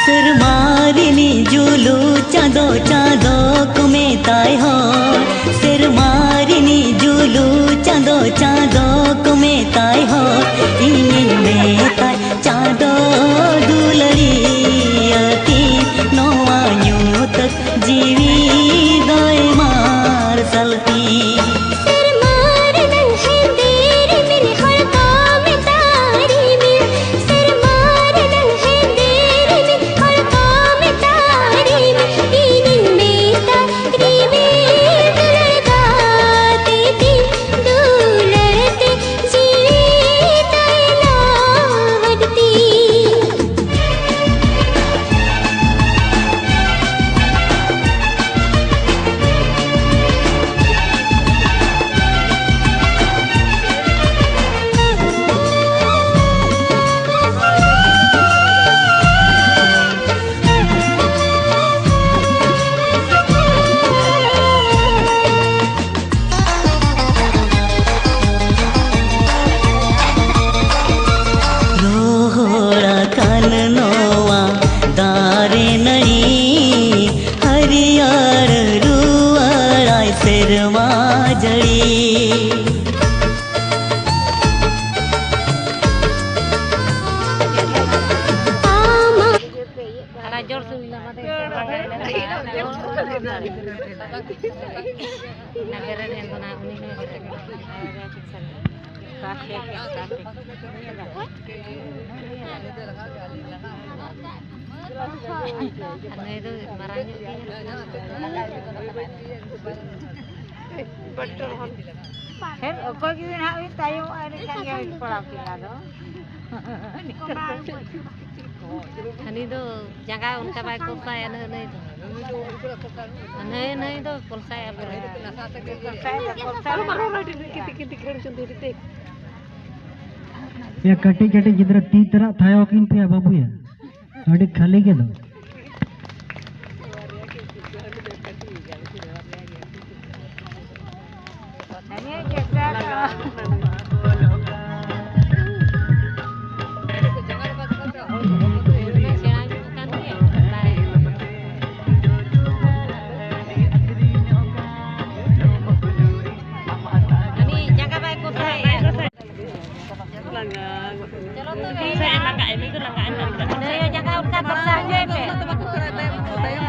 सरमारिनी जुलू चाँदो चाँदो कुमे ताय हो सरमारिनी जुलू चाँदो चाँदो कुमे ताय हो इन में ताय चाँदो दुलरी अति नोआ न्यू तक जीवी दोय मार सलती Hani do jaga unka bai kolsa ya नहीं नहीं तो kolsa ya या कटी कटी जिधर ती तरह था किन पे बाबू या अड़ी खाली के दो Chalo tuh saya langgain itu langgain. Ada yang jaga unka tersangka pe.